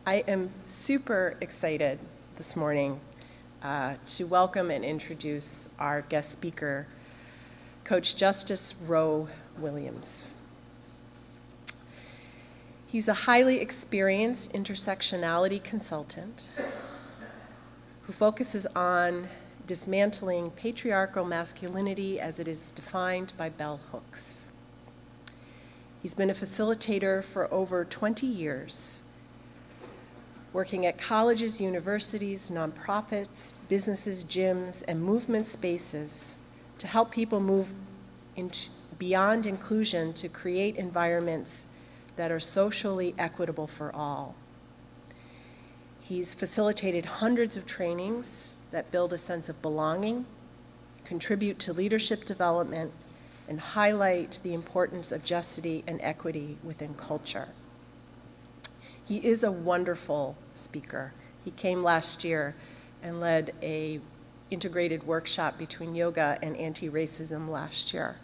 I am super excited this morning to welcome and introduce our guest speaker, Coach Justice Roe Williams. He's a highly experienced intersectionality consultant who focuses on dismantling patriarchal masculinity as it is defined by bell hooks. He's been a facilitator for over 20 years, working at colleges, universities, nonprofits, businesses, gyms, and movement spaces to help people move beyond inclusion to create environments that are socially equitable for all. He's facilitated hundreds of trainings that build a sense of belonging, contribute to leadership development, and highlight the importance of justice and equity within culture. He is a wonderful speaker. He came last year and led an integrated workshop between yoga and anti-racism last year.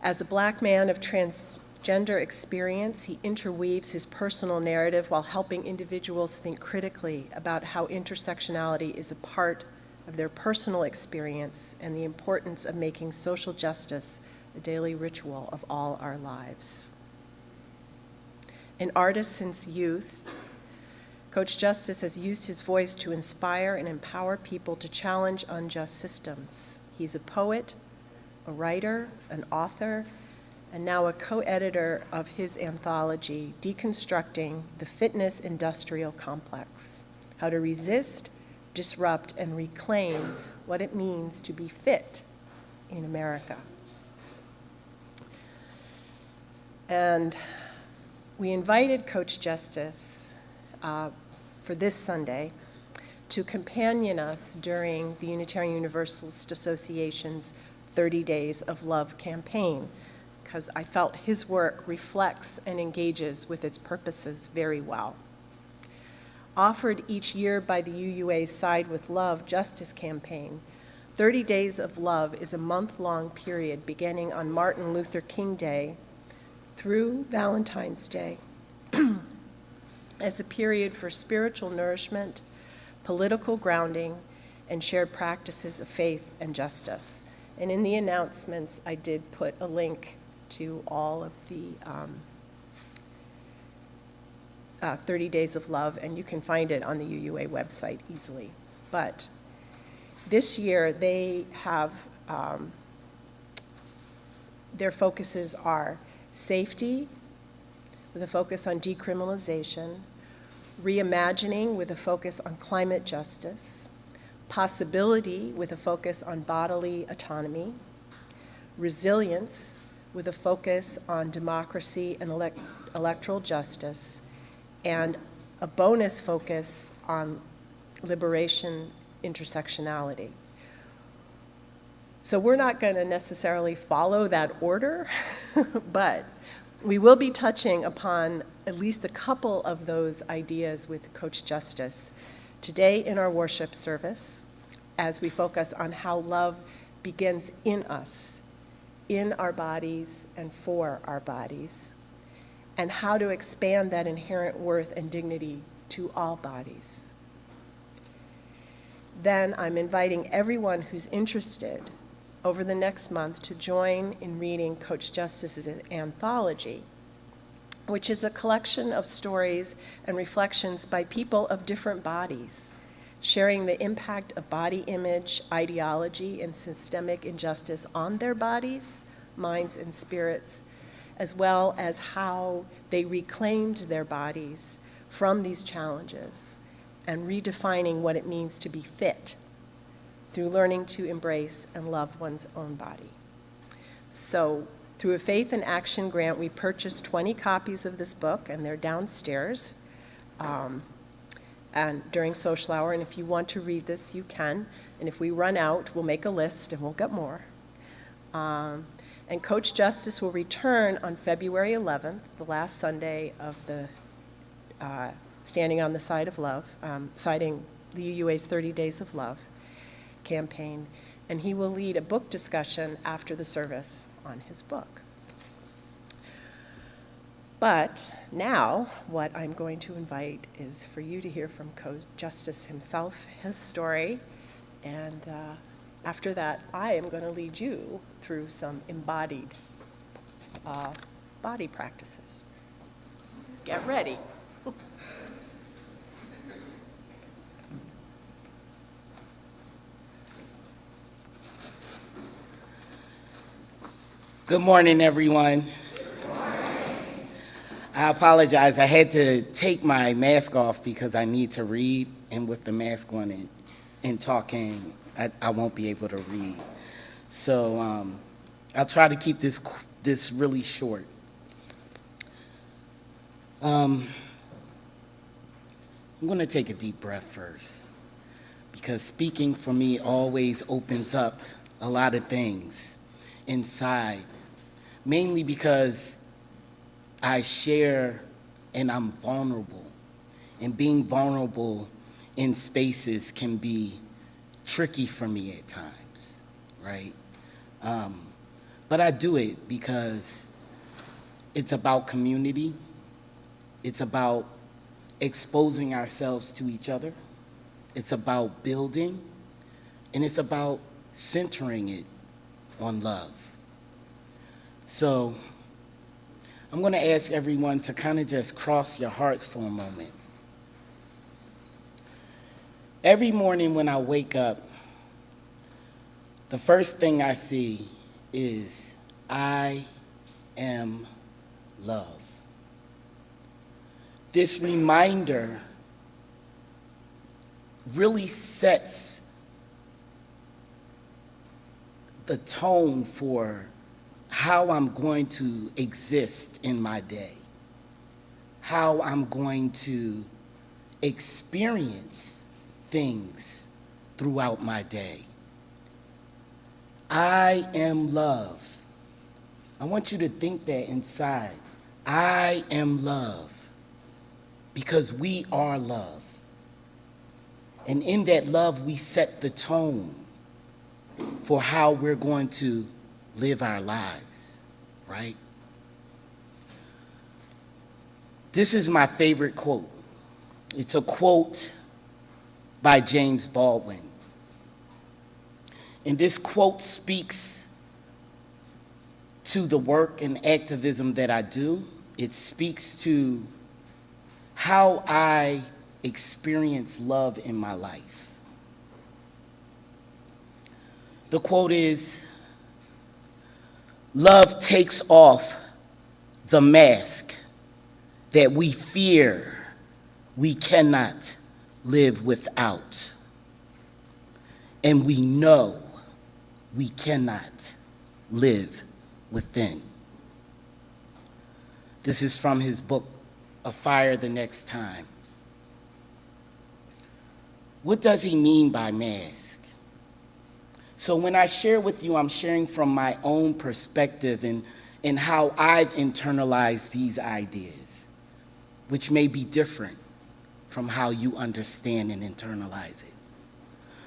As a Black man of transgender experience, he interweaves his personal narrative while helping individuals think critically about how intersectionality is a part of their personal experience and the importance of making social justice a daily ritual of all our lives. An artist since youth, Coach Justice has used his voice to inspire and empower people to challenge unjust systems. He's a poet, a writer, an author, and now a co-editor of his anthology, Deconstructing the Fitness Industrial Complex: How to Resist, Disrupt, and Reclaim What It Means to Be Fit in America. And we invited Coach Justice for this Sunday to companion us during the Unitarian Universalist Association's 30 Days of Love campaign, because I felt his work reflects and engages with its purposes very well. Offered each year by the UUA's Side with Love Justice campaign, 30 Days of Love is a month-long period beginning on Martin Luther King Day through Valentine's Day as a period for spiritual nourishment, political grounding, and shared practices of faith and justice. And in the announcements, I did put a link to all of the 30 Days of Love, and you can find it on the UUA website easily. But this year, they have, their focuses are safety, with a focus on decriminalization, reimagining with a focus on climate justice, possibility with a focus on bodily autonomy, resilience with a focus on democracy and electoral justice, and a bonus focus on liberation intersectionality. So we're not going to necessarily follow that order, but we will be touching upon at least a couple of those ideas with Coach Justice today in our worship service, as we focus on how love begins in us, in our bodies and for our bodies, and how to expand that inherent worth and dignity to all bodies. Then I'm inviting everyone who's interested over the next month to join in reading Coach Justice's anthology, which is a collection of stories and reflections by people of different bodies, sharing the impact of body image, ideology, and systemic injustice on their bodies, minds, and spirits, as well as how they reclaimed their bodies from these challenges and redefining what it means to be fit through learning to embrace and love one's own body. So through a Faith in Action grant, we purchased 20 copies of this book, and they're downstairs and during social hour. And if you want to read this, you can. And if we run out, we'll make a list and we'll get more. And Coach Justice will return on February 11th, the last Sunday of the Standing on the Side of Love, citing the UUA's 30 Days of Love campaign, and he will lead a book discussion after the service on his book. But now, what I'm going to invite is for you to hear from Co-Justice himself, his story, and after that, I am going to lead you through some embodied body practices. Get ready. Good morning, everyone. I apologize. I had to take my mask off because I need to read, and with the mask on and talking, I won't be able to read. So I'll try to keep this really short. I'm going to take a deep breath first, because speaking for me always opens up a lot of things inside, mainly because I share and I'm vulnerable. And being vulnerable in spaces can be tricky for me at times, right? But I do it because it's about community. It's about exposing ourselves to each other. It's about building. And it's about centering it on love. So I'm going to ask everyone to kind of just cross your hearts for a moment. Every morning when I wake up, the first thing I see is I am love. This reminder really sets the tone for how I'm going to exist in my day, how I'm going to experience things throughout my day. I am love. I want you to think that inside. I am love, because we are love. And in that love, we set the tone for how we're going to live our lives, right? This is my favorite quote. It's a quote by James Baldwin. And this quote speaks to the work and activism that I do. It speaks to how I experience love in my life. The quote is, "Love takes off the mask that we fear we cannot live without, and we know we cannot live within." This is from his book, A Fire the Next Time. What does he mean by mask? So when I share with you, I'm sharing from my own perspective and how I've internalized these ideas, which may be different from how you understand and internalize it.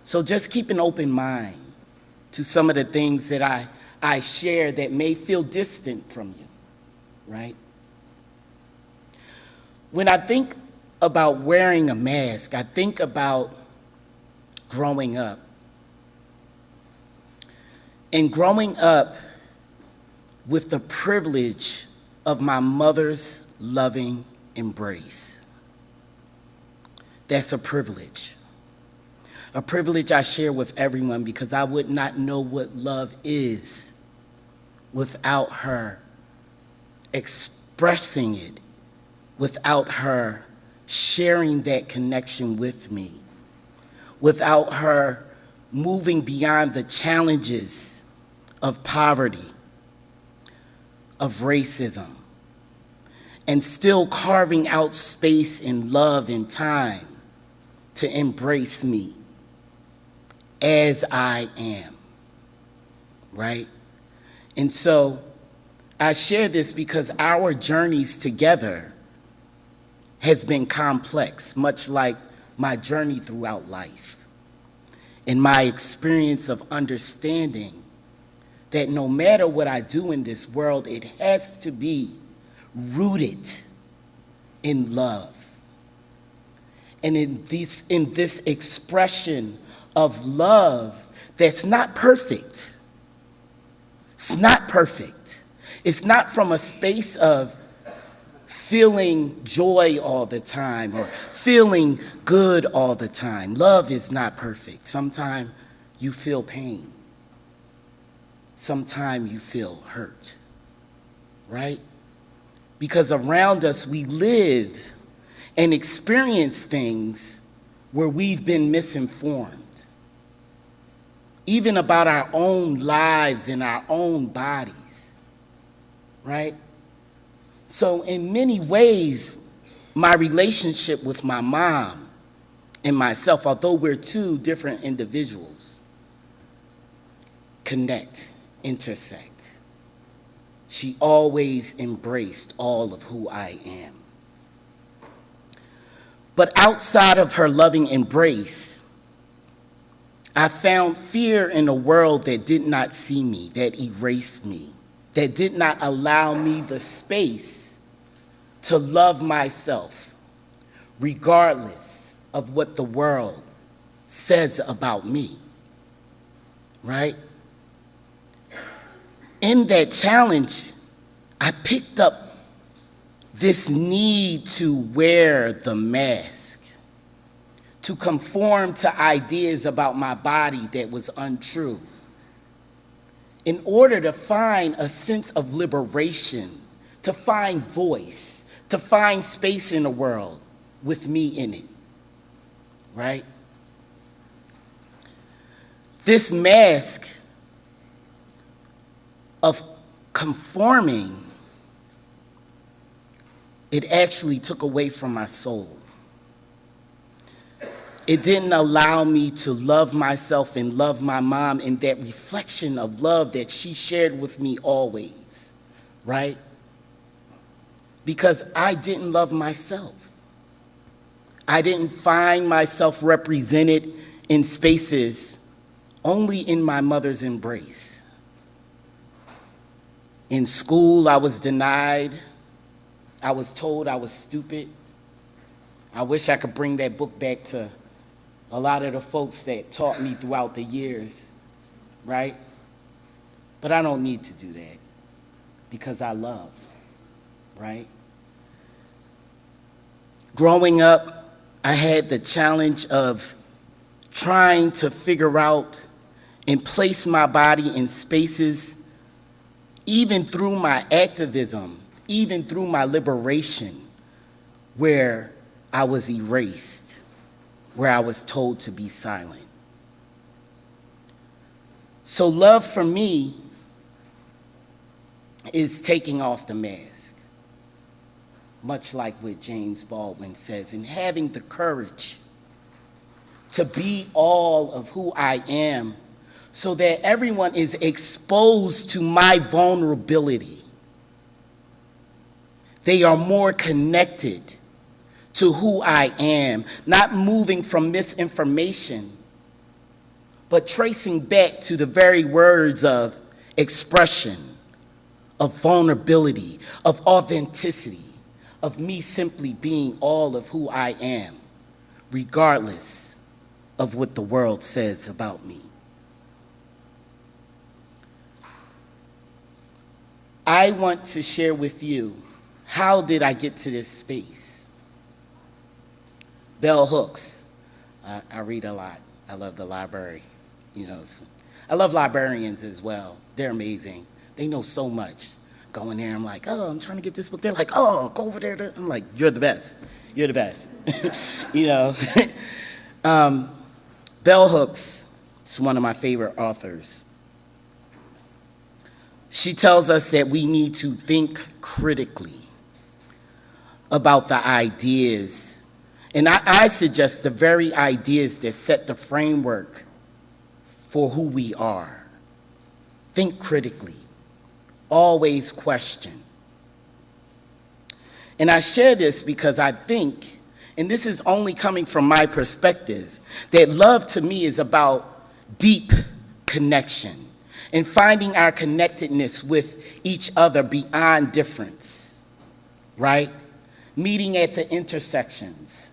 So just keep an open mind to some of the things that I share that may feel distant from you, right? When I think about wearing a mask, I think about growing up. And growing up with the privilege of my mother's loving embrace. That's a privilege. A privilege I share with everyone, because I would not know what love is without her expressing it, without her sharing that connection with me, without her moving beyond the challenges of poverty, of racism, and still carving out space and love and time to embrace me as I am, right? And so I share this because our journeys together has been complex, much like my journey throughout life, and my experience of understanding that no matter what I do in this world, it has to be rooted in love. And in this expression of love that's not perfect. It's not perfect. It's not from a space of feeling joy all the time or feeling good all the time. Love is not perfect. Sometimes you feel pain. Sometimes you feel hurt, right? Because around us we live and experience things where we've been misinformed, even about our own lives and our own bodies, right? So in many ways, my relationship with my mom and myself, although we're two different individuals, connect, intersect. She always embraced all of who I am. But outside of her loving embrace, I found fear in a world that did not see me, that erased me, that did not allow me the space to love myself, regardless of what the world says about me, right? In that challenge, I picked up this need to wear the mask, to conform to ideas about my body that was untrue, in order to find a sense of liberation, to find voice, to find space in the world with me in it, right? This mask of conforming, it actually took away from my soul. It didn't allow me to love myself and love my mom in that reflection of love that she shared with me always, right? Because I didn't love myself. I didn't find myself represented in spaces only in my mother's embrace. In school, I was denied. I was told I was stupid. I wish I could bring that book back to a lot of the folks that taught me throughout the years, right? But I don't need to do that because I love, right? Growing up, I had the challenge of trying to figure out and place my body in spaces, even through my activism, even through my liberation, where I was erased, where I was told to be silent. So love for me is taking off the mask, much like what James Baldwin says, and having the courage to be all of who I am so that everyone is exposed to my vulnerability. They are more connected to who I am, not moving from misinformation, but tracing back to the very words of expression, of vulnerability, of authenticity, of me simply being all of who I am, regardless of what the world says about me. I want to share with you, how did I get to this space? Bell hooks. I read a lot. I love the library. I love librarians as well. They're amazing. They know so much. Go in there, I'm like, oh, I'm trying to get this book. They're like, oh, go over there. I'm like, you're the best. You're the best. Bell Hooks is one of my favorite authors. She tells us that we need to think critically about the ideas. And I suggest the very ideas that set the framework for who we are. Think critically. Always question. And I share this because I think, and this is only coming from my perspective, that love to me is about deep connection and finding our connectedness with each other beyond difference. right? Meeting at the intersections,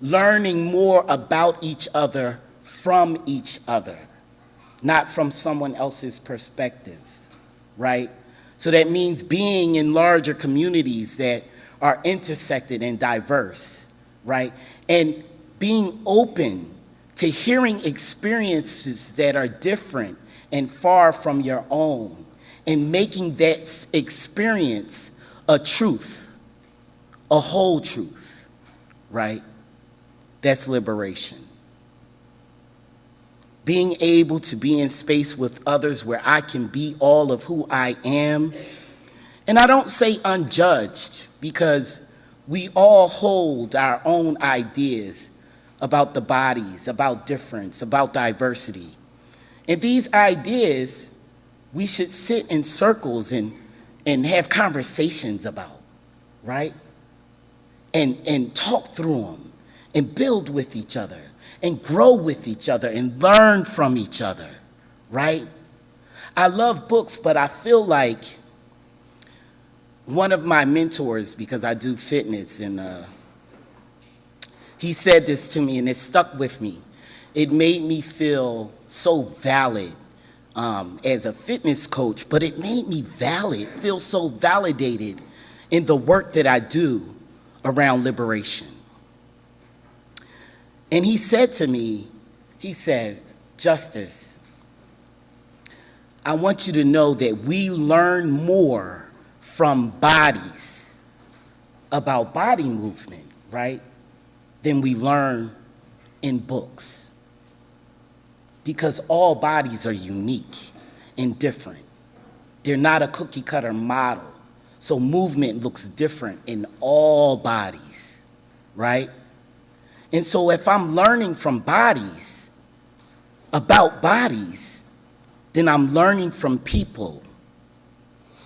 learning more about each other from each other, not from someone else's perspective, right? So that means being in larger communities that are intersected and diverse, right? And being open to hearing experiences that are different and far from your own, and making that experience a truth, a whole truth, right? That's liberation. Being able to be in space with others where I can be all of who I am. And I don't say unjudged, because we all hold our own ideas about the bodies, about difference, about diversity. And these ideas, we should sit in circles and have conversations about, right? And talk through them and build with each other and grow with each other and learn from each other, right? I love books, but I feel like one of my mentors, because I do fitness, and he said this to me and it stuck with me. It made me feel so valid as a fitness coach, but it made me feel so validated in the work that I do around liberation. And he said to me, he said, Justice, I want you to know that we learn more from bodies about body movement, right, than we learn in books. Because all bodies are unique and different. They're not a cookie cutter model. So movement looks different in all bodies, right? And so if I'm learning from bodies, about bodies, then I'm learning from people,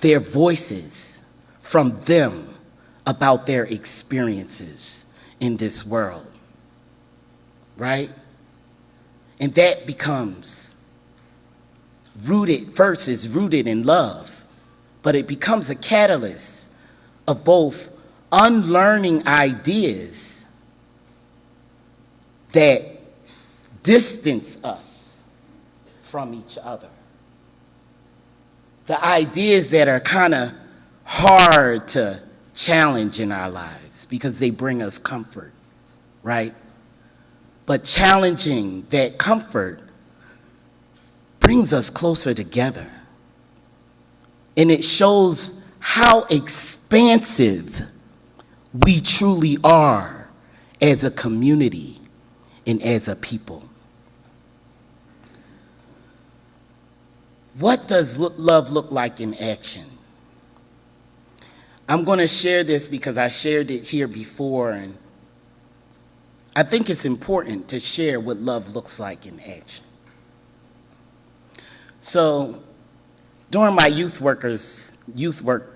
their voices, from them about their experiences in this world, right? And that becomes rooted, first is rooted in love, but it becomes a catalyst of both unlearning ideas that distance us from each other. The ideas that are kind of hard to challenge in our lives because they bring us comfort, right? But challenging that comfort brings us closer together. And it shows how expansive we truly are as a community and as a people. What does love look like in action? I'm going to share this because I shared it here before, and I think it's important to share what love looks like in action. So during my youth work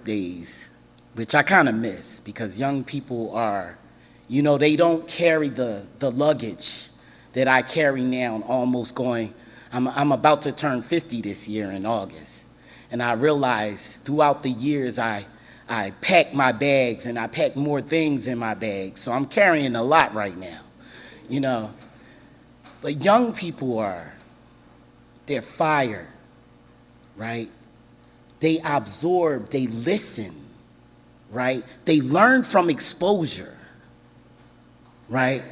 days, which I kind of miss because young people are, you know, they don't carry the luggage that I carry now, and almost going, I'm about to turn 50 this year in August. And I realized throughout the years I pack my bags and I pack more things in my bags. So I'm carrying a lot right now, you know. But young people they're fire, right? They absorb, they listen, right? They learn from exposure. Right?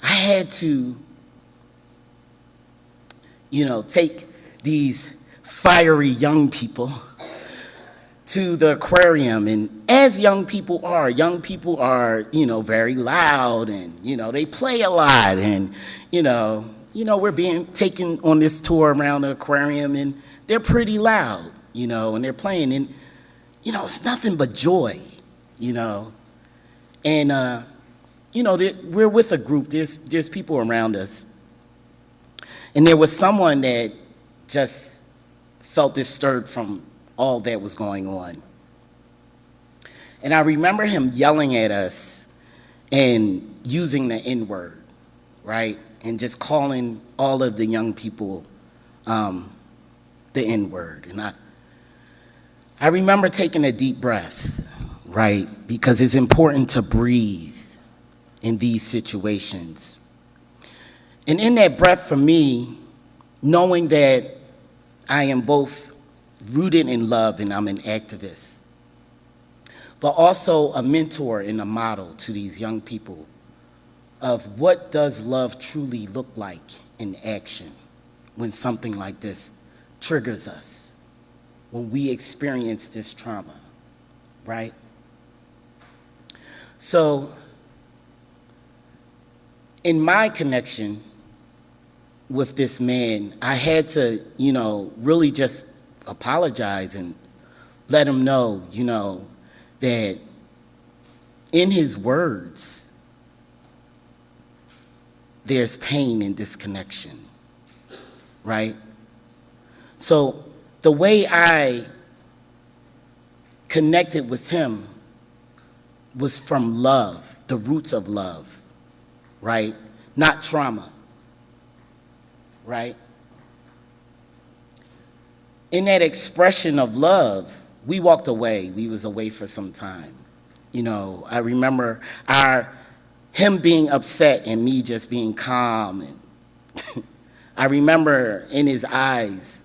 I had to, you know, take these fiery young people to the aquarium. And as young people are, you know, very loud, and, you know, they play a lot. And, you know, we're being taken on this tour around the aquarium, and they're pretty loud, you know, and they're playing. And, you know, it's nothing but joy, you know. And, you know, we're with a group, there's people around us. And there was someone that just felt disturbed from all that was going on. And I remember him yelling at us and using the N-word, right? And just calling all of the young people the N-word. And I remember taking a deep breath, right? Because it's important to breathe in these situations. And in that breath for me, knowing that I am both rooted in love and I'm an activist, but also a mentor and a model to these young people of what does love truly look like in action when something like this triggers us, when we experience this trauma, right? So, in my connection with this man, I had to, really just apologize and let him know, that in his words, there's pain and disconnection, right? So the way I connected with him was from love, the roots of love, right? Not trauma, right? In that expression of love, we walked away. We was away for some time. I remember him being upset and me just being calm. And I remember in his eyes,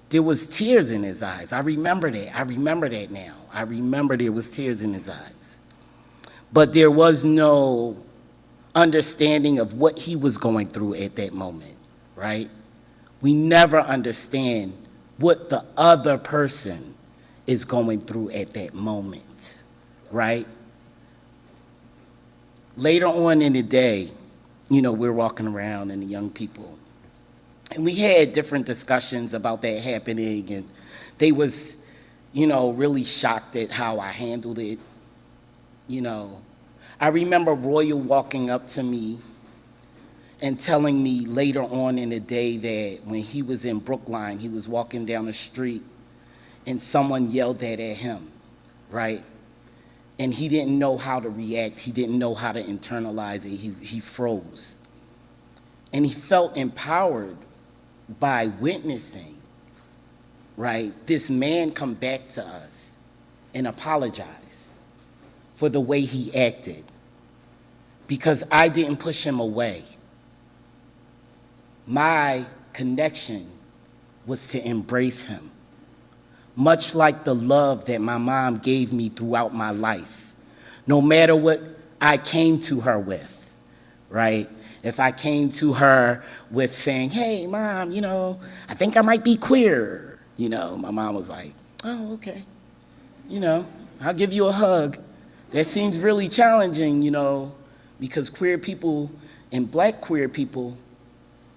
there was tears in his eyes. I remember that. I remember that now. I remember there was tears in his eyes. But there was no understanding of what he was going through at that moment, right? We never understand what the other person is going through at that moment, right? Later on in the day, we're walking around and the young people, and we had different discussions about that happening, and they was, really shocked at how I handled it. I remember Royal walking up to me and telling me later on in the day that when he was in Brookline, he was walking down the street and someone yelled that at him, right? And he didn't know how to react. He didn't know how to internalize it. He froze. And he felt empowered by witnessing, right, this man come back to us and apologize for the way he acted, because I didn't push him away. My connection was to embrace him, much like the love that my mom gave me throughout my life, no matter what I came to her with, right? If I came to her with saying, hey, Mom, I think I might be queer, my mom was like, oh, okay. I'll give you a hug. That seems really challenging, because queer people and black queer people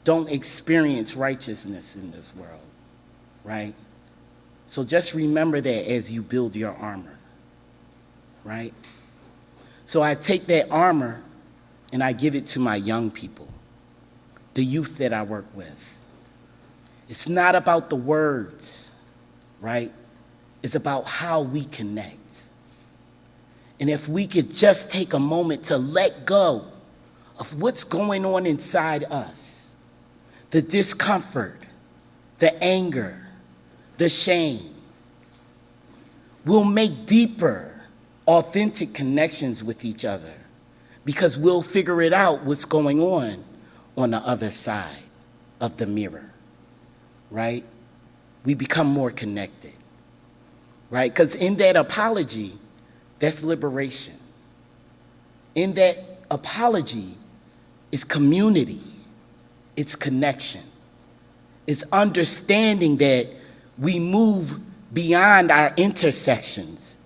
don't experience righteousness in this world, right? So just remember that as you build your armor, right? So I take that armor and I give it to my young people, the youth that I work with. It's not about the words, right? It's about how we connect. And if we could just take a moment to let go of what's going on inside us, the discomfort, the anger, the shame, we'll make deeper, authentic connections with each other, because we'll figure it out what's going on the other side of the mirror, right? We become more connected, right? Because in that apology, that's liberation. In that apology is community, it's connection, it's understanding that we move beyond our intersections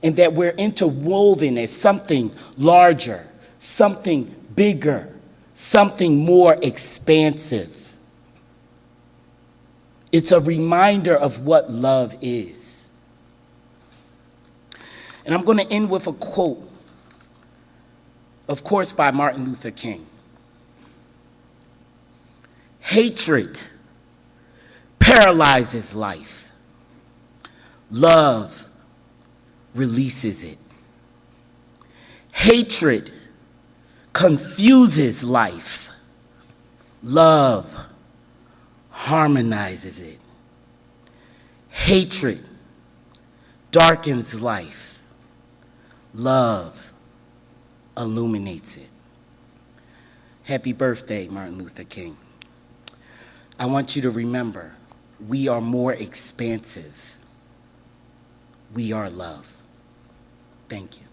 and that we're interwoven as something larger, something bigger, something more expansive. It's a reminder of what love is. And I'm going to end with a quote, of course, by Martin Luther King. Hatred paralyzes life. Love releases it. Hatred confuses life. Love harmonizes it. Hatred darkens life, love illuminates it. Happy birthday, Martin Luther King. I want you to remember, we are more expansive. We are love. Thank you.